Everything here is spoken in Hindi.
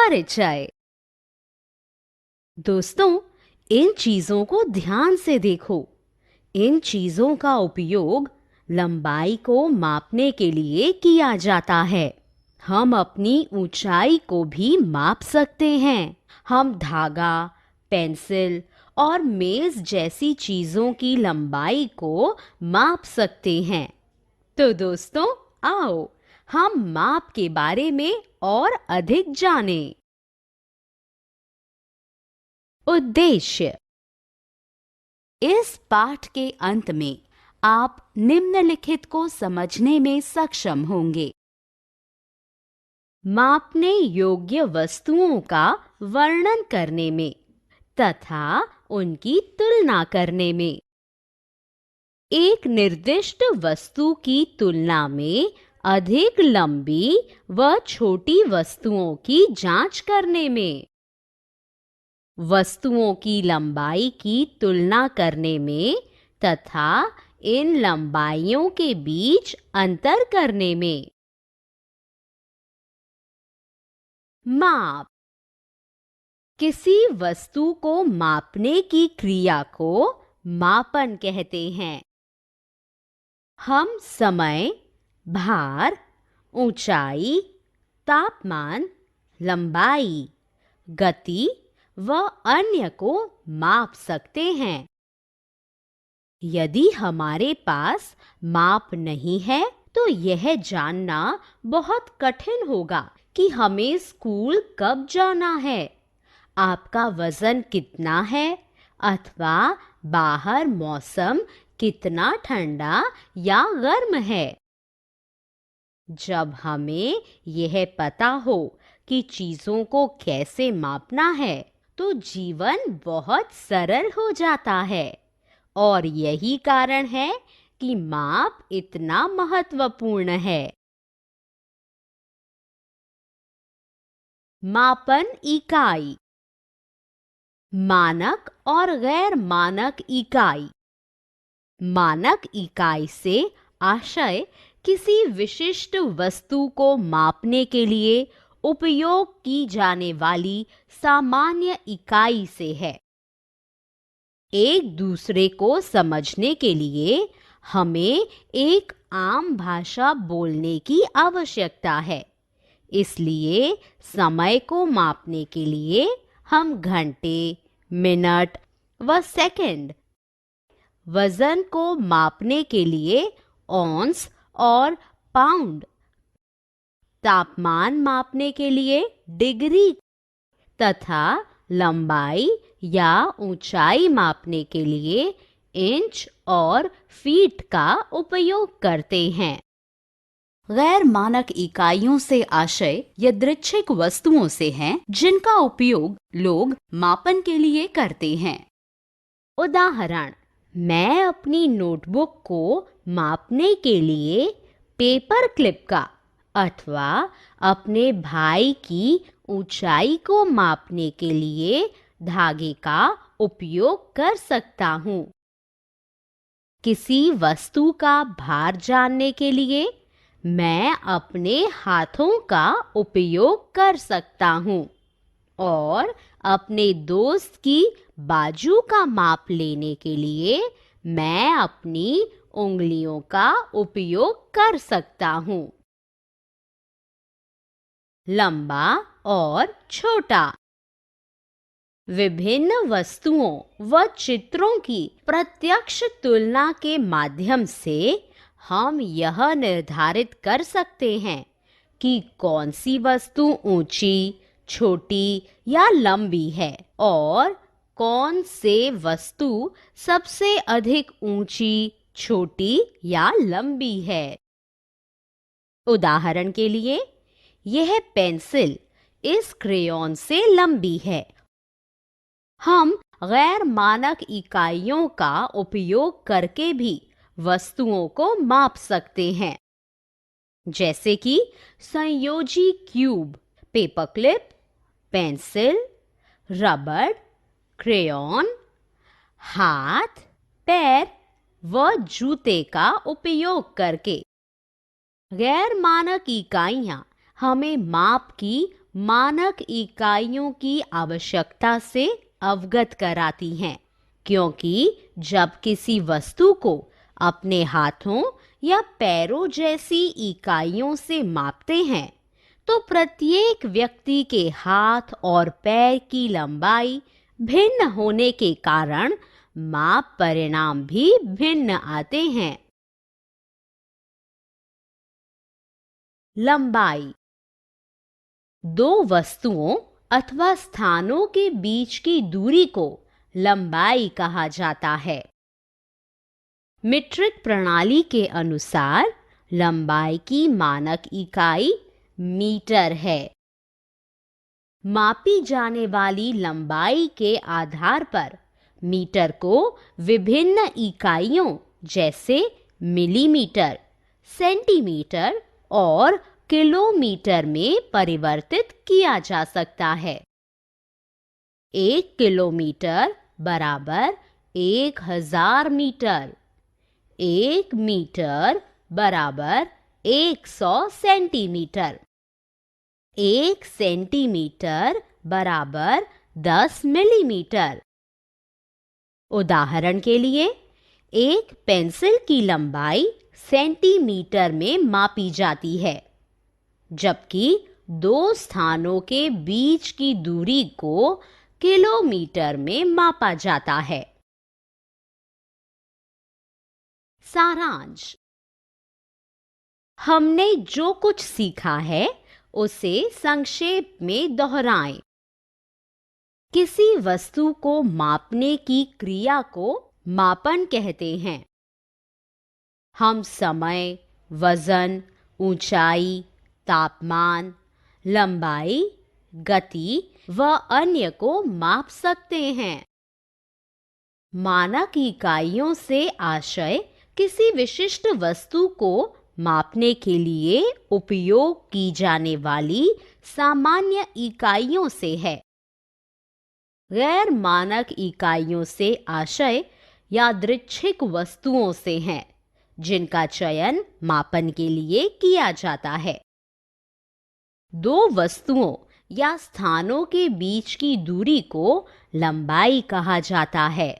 परिचय। दोस्तों, इन चीजों को ध्यान से देखो। इन चीजों का उपयोग लंबाई को मापने के लिए किया जाता है। हम अपनी ऊंचाई को भी माप सकते हैं। हम धागा, पेंसिल और मेज जैसी चीजों की लंबाई को माप सकते हैं। तो दोस्तों, आओ हम माप के बारे में और अधिक जानें। उद्देश्य। इस पाठ के अंत में आप निम्नलिखित को समझने में सक्षम होंगे। मापने योग्य वस्तुओं का वर्णन करने में तथा उनकी तुलना करने में। एक निर्दिष्ट वस्तु की तुलना में अधिक लंबी व छोटी वस्तुओं की जांच करने में। वस्तुओं की लंबाई की तुलना करने में तथा इन लंबाइयों के बीच अंतर करने में। माप। किसी वस्तु को मापने की क्रिया को मापन कहते हैं। हम समय, भार, ऊंचाई, तापमान, लंबाई, गति व अन्य को माप सकते हैं। यदि हमारे पास माप नहीं है तो यह जानना बहुत कठिन होगा कि हमें स्कूल कब जाना है, आपका वजन कितना है अथवा बाहर मौसम कितना ठंडा या गर्म है। जब हमें यह पता हो कि चीजों को कैसे मापना है तो जीवन बहुत सरल हो जाता है और यही कारण है कि माप इतना महत्वपूर्ण है। मापन इकाई। मानक और गैर मानक इकाई। मानक इकाई से आशय किसी विशिष्ट वस्तु को मापने के लिए उपयोग की जाने वाली सामान्य इकाई से है। एक दूसरे को समझने के लिए हमें एक आम भाषा बोलने की आवश्यकता है। इसलिए समय को मापने के लिए हम घंटे, मिनट व सेकंड, वजन को मापने के लिए औंस और पाउंड, तापमान मापने के लिए डिग्री तथा लंबाई या ऊंचाई मापने के लिए इंच और फीट का उपयोग करते हैं। गैर मानक इकाइयों से आशय यादृच्छिक वस्तुओं से हैं जिनका उपयोग लोग मापन के लिए करते हैं। उदाहरण, मैं अपनी नोटबुक को मापने के लिए पेपर क्लिप का अथवा अपने भाई की ऊंचाई को मापने के लिए धागे का उपयोग कर सकता हूँ। किसी वस्तु का भार जानने के लिए मैं अपने हाथों का उपयोग कर सकता हूँ और अपने दोस्त की बाजू का माप लेने के लिए मैं अपनी उंगलियों का उपयोग कर सकता हूँ। लंबा और छोटा। विभिन्न वस्तुओं व चित्रों की प्रत्यक्ष तुलना के माध्यम से हम यह निर्धारित कर सकते हैं कि कौन सी वस्तु ऊंची, छोटी या लंबी है और कौन से वस्तु सबसे अधिक ऊंची, छोटी या लंबी है। उदाहरण के लिए, यह पेंसिल इस क्रेयॉन से लंबी है। हम गैर मानक इकाइयों का उपयोग करके भी वस्तुओं को माप सकते हैं, जैसे कि संयोजी क्यूब, पेपरक्लिप, पेंसिल, रबड़, क्रेयॉन, हाथ, पैर व जूते का उपयोग करके। गैर मानक इकाइयां हमें माप की मानक इकाइयों की आवश्यकता से अवगत कराती हैं, क्योंकि जब किसी वस्तु को अपने हाथों या पैरों जैसी इकाइयों से मापते हैं, तो प्रत्येक व्यक्ति के हाथ और पैर की लंबाई भिन्न होने के कारण माप परिणाम भी भिन्न आते हैं। लंबाई दो वस्तुओं अथवा स्थानों के बीच की दूरी को लंबाई कहा जाता है। मीट्रिक प्रणाली के अनुसार लंबाई की मानक इकाई मीटर है। मापी जाने वाली लंबाई के आधार पर मीटर को विभिन्न इकाइयों जैसे मिलीमीटर, सेंटीमीटर और किलोमीटर में परिवर्तित किया जा सकता है। 1 किलोमीटर बराबर 1000 मीटर, 1 मीटर बराबर 100 सेंटीमीटर, 1 सेंटीमीटर बराबर 10 मिलीमीटर। उदाहरण के लिए, एक पेंसिल की लंबाई सेंटीमीटर में मापी जाती है, जबकि दो स्थानों के बीच की दूरी को किलोमीटर में मापा जाता है। सारांश: हमने जो कुछ सीखा है उसे संक्षेप में दोहराएं। किसी वस्तु को मापने की क्रिया को मापन कहते हैं। हम समय, वजन, ऊंचाई, तापमान, लंबाई, गति व अन्य को माप सकते हैं। मानक इकाइयों से आशय किसी विशिष्ट वस्तु को मापने के लिए उपयोग की जाने वाली सामान्य इकाइयों से है। गैर मानक इकाइयों से आशय यादृच्छिक वस्तुओं से है, जिनका चयन मापन के लिए किया जाता है। दो वस्तुओं या स्थानों के बीच की दूरी को लंबाई कहा जाता है।